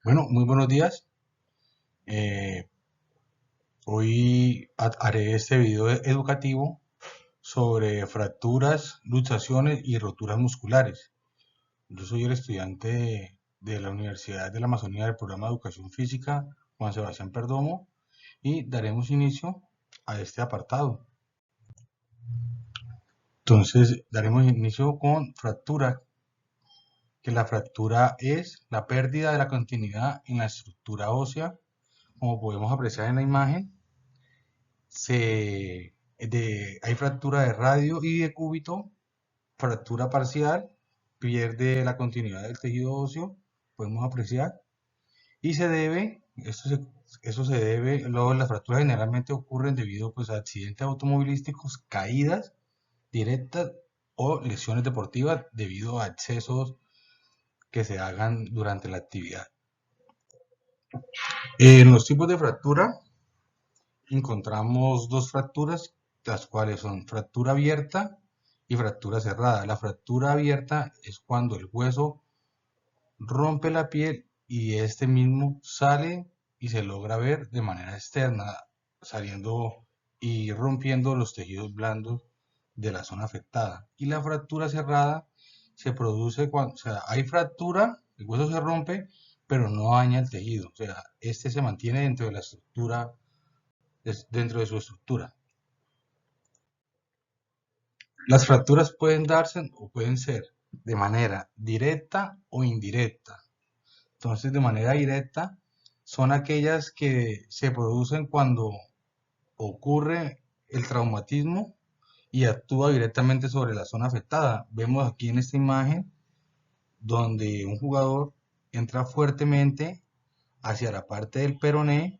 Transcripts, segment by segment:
Bueno, muy buenos días. Eh, Hoy haré este video educativo sobre fracturas, luxaciones y roturas musculares. Yo soy el estudiante de la Universidad de la Amazonía del programa de Educación Física Juan Sebastián Perdomo y daremos inicio a este apartado. Entonces, daremos inicio con fractura, que la fractura es la pérdida de la continuidad en la estructura ósea, como podemos apreciar en la imagen. Hay fractura de radio y de cúbito, fractura parcial, pierde la continuidad del tejido óseo, podemos apreciar, y luego las fracturas generalmente ocurren debido pues, a accidentes automovilísticos, caídas directas o lesiones deportivas debido a excesos que se hagan durante la actividad. En los tipos de fractura encontramos dos fracturas, las cuales son fractura abierta y fractura cerrada. La fractura abierta es cuando el hueso rompe la piel y este mismo sale y se logra ver de manera externa, saliendo y rompiendo los tejidos blandos de la zona afectada. Y la fractura cerrada se produce cuando, o sea, hay fractura, el hueso se rompe, pero no daña el tejido, o sea, este se mantiene dentro de la estructura, dentro de su estructura. Las fracturas pueden darse o pueden ser de manera directa o indirecta. Entonces, de manera directa son aquellas que se producen cuando ocurre el traumatismo y actúa directamente sobre la zona afectada. Vemos aquí en esta imagen donde un jugador entra fuertemente hacia la parte del peroné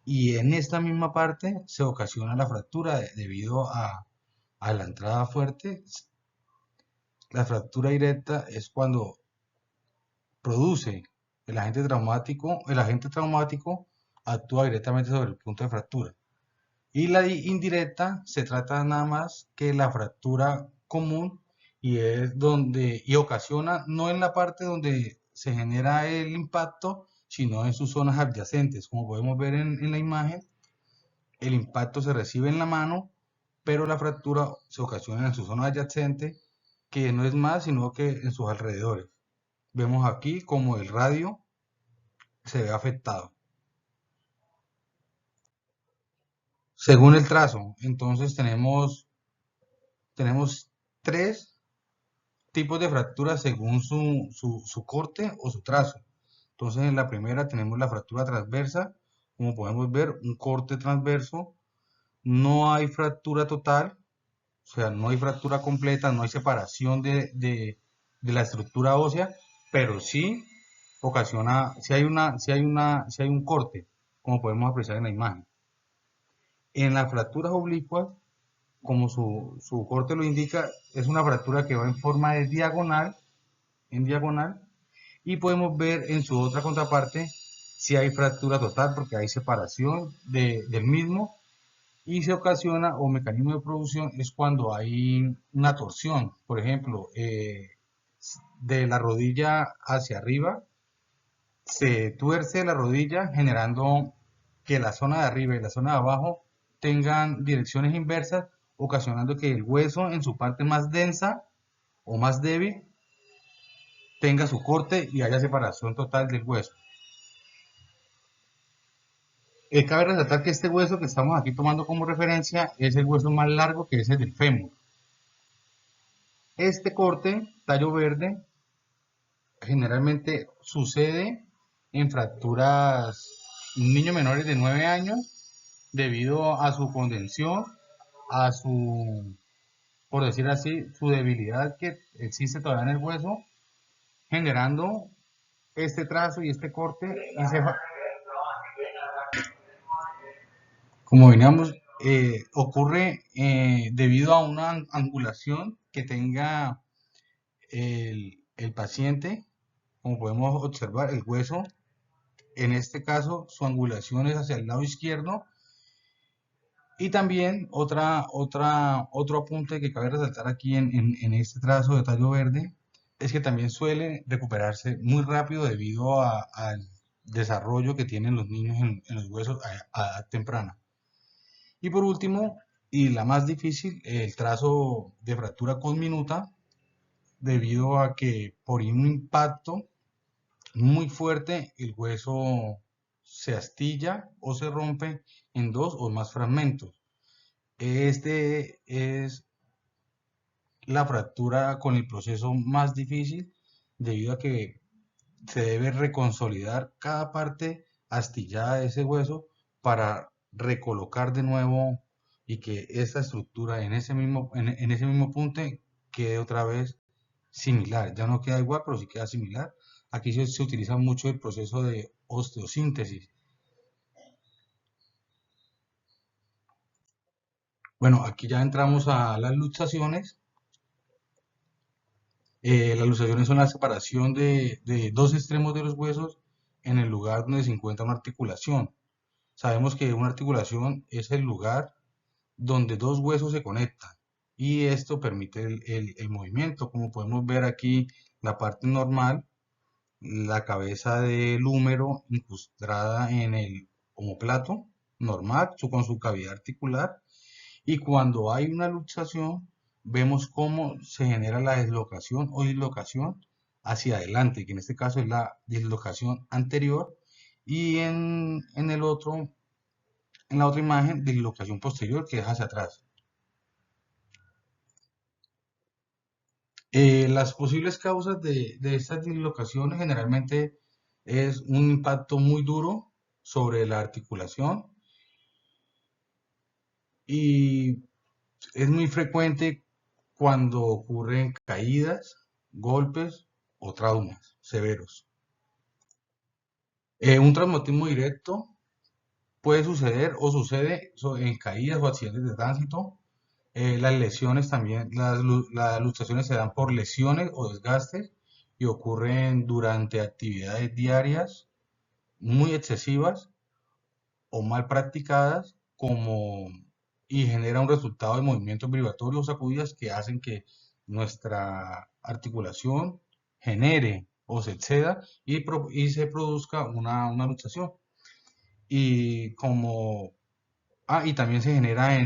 y en esta misma parte se ocasiona la fractura debido a la entrada fuerte. La fractura directa es cuando produce el agente traumático actúa directamente sobre el punto de fractura. Y la indirecta se trata nada más que la fractura común y ocasiona no en la parte donde se genera el impacto, sino en sus zonas adyacentes. Como podemos ver en la imagen, el impacto se recibe en la mano, pero la fractura se ocasiona en su zona adyacente, que no es más sino que en sus alrededores. Vemos aquí como el radio se ve afectado. Según el trazo, entonces tenemos tres tipos de fracturas según su corte o su trazo. Entonces en la primera tenemos la fractura transversa, como podemos ver, un corte transverso, no hay fractura total, o sea, no hay fractura completa, no hay separación de la estructura ósea, pero sí ocasiona, si hay un corte, como podemos apreciar en la imagen. En las fracturas oblicuas, como su corte lo indica, es una fractura que va en forma de diagonal, en diagonal, y podemos ver en su otra contraparte si hay fractura total, porque hay separación del mismo, y se ocasiona, o mecanismo de producción, es cuando hay una torsión, por ejemplo, de la rodilla hacia arriba, se tuerce la rodilla generando que la zona de arriba y la zona de abajo tengan direcciones inversas, ocasionando que el hueso en su parte más densa o más débil tenga su corte y haya separación total del hueso. Cabe resaltar que este hueso que estamos aquí tomando como referencia es el hueso más largo, que es el del fémur. Este corte, tallo verde, generalmente sucede en fracturas en niños menores de 9 años debido a su condensión, a su, por decir así, su debilidad que existe todavía en el hueso, generando este trazo y este corte. Como veníamos, ocurre debido a una angulación que tenga el paciente. Como podemos observar, el hueso, en este caso, su angulación es hacia el lado izquierdo. Y también otro apunte que cabe resaltar aquí en este trazo de tallo verde es que también suele recuperarse muy rápido debido desarrollo que tienen los niños en los huesos a edad temprana. Y por último, y la más difícil, el trazo de fractura conminuta, debido a que por un impacto muy fuerte el hueso se astilla o se rompe en dos o más fragmentos. Este es la fractura con el proceso más difícil debido a que se debe reconsolidar cada parte astillada de ese hueso para recolocar de nuevo y que esta estructura en ese mismo punto quede otra vez similar. Ya no queda igual, pero sí queda similar. Aquí se utiliza mucho el proceso de osteosíntesis. Bueno, aquí ya entramos a las luxaciones. Las luxaciones son la separación de dos extremos de los huesos en el lugar donde se encuentra una articulación. Sabemos que una articulación es el lugar donde dos huesos se conectan y esto permite el movimiento. Como podemos ver aquí, la parte normal, la cabeza del húmero incrustada en el omóplato normal, con su cavidad articular, y cuando hay una luxación, vemos cómo se genera la deslocación o dislocación hacia adelante, que en este caso es la dislocación anterior, y en el otro, en la otra imagen, dislocación posterior, que es hacia atrás. Las posibles causas de estas dislocaciones generalmente es un impacto muy duro sobre la articulación y es muy frecuente cuando ocurren caídas, golpes o traumas severos. Un traumatismo directo puede suceder o sucede en caídas o accidentes de tránsito. Las lesiones también, las luxaciones se dan por lesiones o desgastes y ocurren durante actividades diarias muy excesivas o mal practicadas y genera un resultado de movimientos vibratorios o sacudidas que hacen que nuestra articulación genere o se exceda y se produzca una luxación. Y y también se genera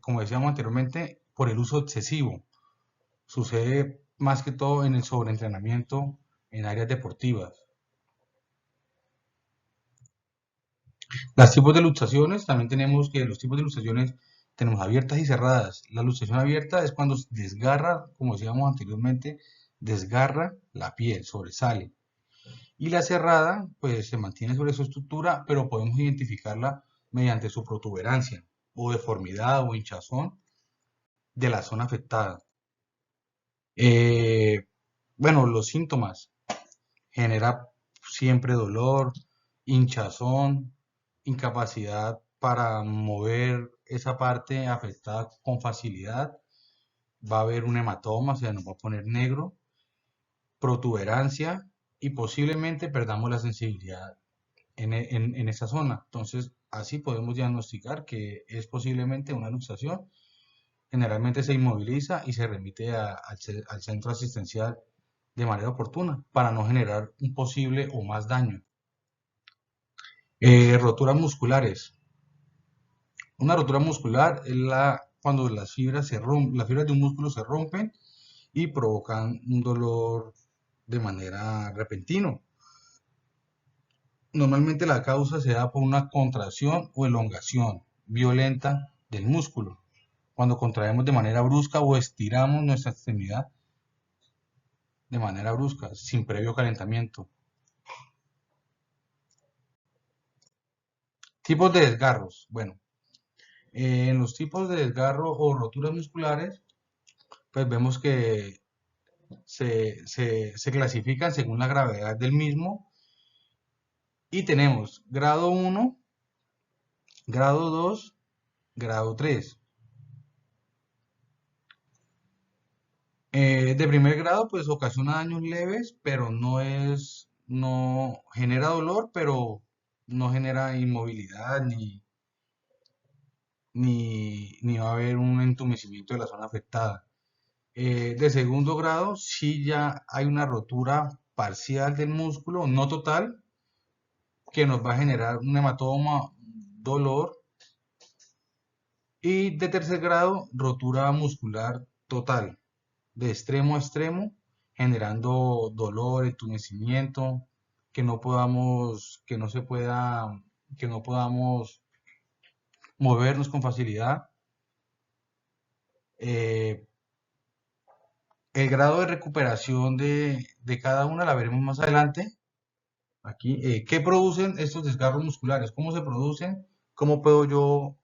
como decíamos anteriormente, por el uso excesivo. Sucede más que todo en el sobreentrenamiento en áreas deportivas. Las tipos de luxaciones, también tenemos que los tipos de luxaciones tenemos abiertas y cerradas. La luxación abierta es cuando se desgarra, como decíamos anteriormente, desgarra la piel, sobresale. Y la cerrada, pues se mantiene sobre su estructura, pero podemos identificarla mediante su protuberancia o deformidad o hinchazón de la zona afectada. Eh, bueno, los síntomas. Genera siempre dolor, hinchazón, incapacidad para mover esa parte afectada con facilidad. Va a haber un hematoma, o sea, nos va a poner negro, protuberancia y posiblemente perdamos la sensibilidad en esa zona. Entonces, así podemos diagnosticar que es posiblemente una luxación. Generalmente se inmoviliza y se remite al centro asistencial de manera oportuna para no generar un posible o más daño. Roturas musculares. Una rotura muscular es cuando las fibras de un músculo se rompen y provocan un dolor de manera repentino. Normalmente la causa se da por una contracción o elongación violenta del músculo. Cuando contraemos de manera brusca o estiramos nuestra extremidad de manera brusca, sin previo calentamiento. Tipos de desgarros. Bueno, en los tipos de desgarro o roturas musculares, pues vemos que se clasifican según la gravedad del mismo y tenemos grado 1, grado 2, grado 3. De primer grado, pues ocasiona daños leves, pero no genera dolor, pero no genera inmovilidad ni va a haber un entumecimiento de la zona afectada. De segundo grado, sí ya hay una rotura parcial del músculo, no total, que nos va a generar un hematoma, dolor, y de tercer grado, rotura muscular total, de extremo a extremo, generando dolor, entumecimiento, que no se pueda, que no podamos movernos con facilidad. Eh, el grado de recuperación de cada una la veremos más adelante. Aquí, ¿qué producen estos desgarros musculares? ¿Cómo se producen? ¿Cómo puedo yo,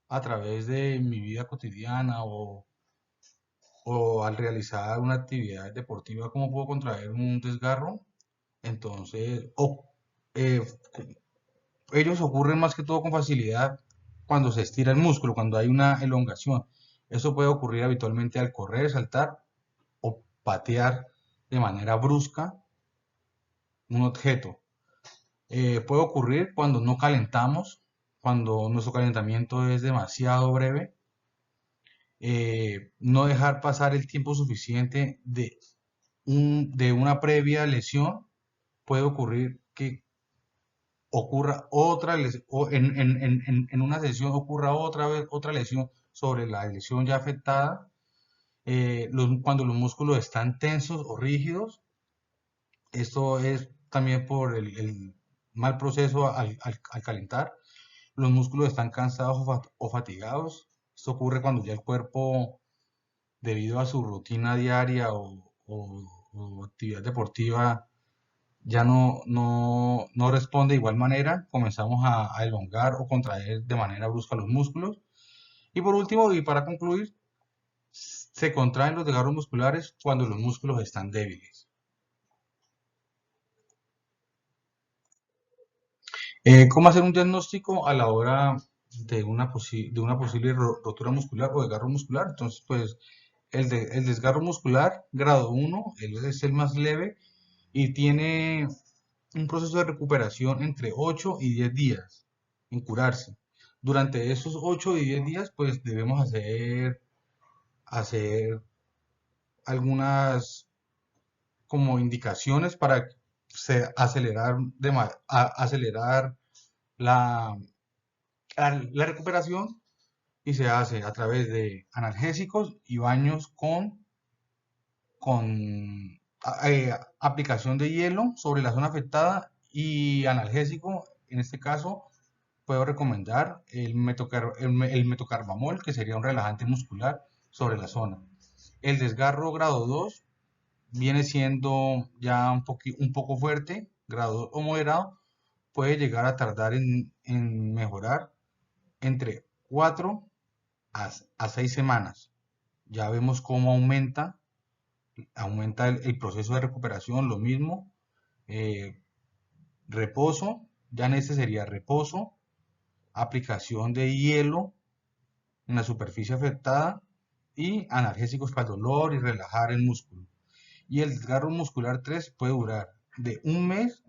a través de mi vida cotidiana o al realizar una actividad deportiva, cómo puedo contraer un desgarro? Entonces, eh, ellos ocurren más que todo con facilidad cuando se estira el músculo, cuando hay una elongación. Eso puede ocurrir habitualmente al correr, saltar o patear de manera brusca un objeto. Puede ocurrir cuando no calentamos, cuando nuestro calentamiento es demasiado breve. No dejar pasar el tiempo suficiente de una previa lesión. Puede ocurrir que ocurra otra lesión, o en una sesión ocurra otra vez otra lesión sobre la lesión ya afectada. Cuando los músculos están tensos o rígidos, esto es también por el mal proceso al calentar. Los músculos están cansados o fatigados. Esto ocurre cuando ya el cuerpo, debido a su rutina diaria o actividad deportiva, ya no responde de igual manera. Comenzamos a elongar o contraer de manera brusca los músculos. Y por último, y para concluir, se contraen los desgarros musculares cuando los músculos están débiles. ¿Cómo hacer un diagnóstico a la hora de una posible rotura muscular o desgarro muscular? Entonces, pues el desgarro muscular grado 1 él es el más leve y tiene un proceso de recuperación entre 8 y 10 días en curarse. Durante esos 8 y 10 días, pues debemos hacer algunas como indicaciones para acelerar la, la recuperación, y se hace a través de analgésicos y baños con aplicación de hielo sobre la zona afectada y analgésico. En este caso, puedo recomendar el metocarbamol, que sería un relajante muscular sobre la zona. El desgarro grado 2 viene siendo ya un poco fuerte, grado 2 o moderado, puede llegar a tardar en mejorar entre 4 a 6 semanas. Ya vemos cómo aumenta el proceso de recuperación, lo mismo, eh, reposo, ya en este sería reposo, aplicación de hielo en la superficie afectada y analgésicos para el dolor y relajar el músculo. Y el desgarro muscular 3 puede durar de un mes,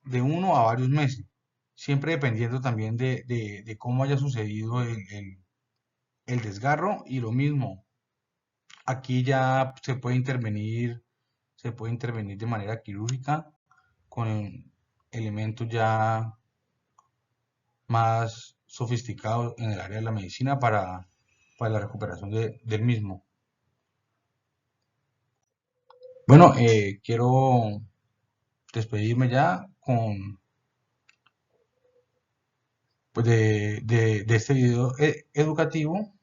de uno a varios meses, siempre dependiendo también de cómo haya sucedido el desgarro. Y lo mismo, aquí ya se puede intervenir de manera quirúrgica con elementos ya más sofisticados en el área de la medicina para la recuperación del mismo. Bueno, quiero despedirme ya pues de este video educativo,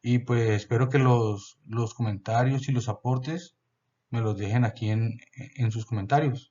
y pues espero que los comentarios y los aportes me los dejen aquí en sus comentarios.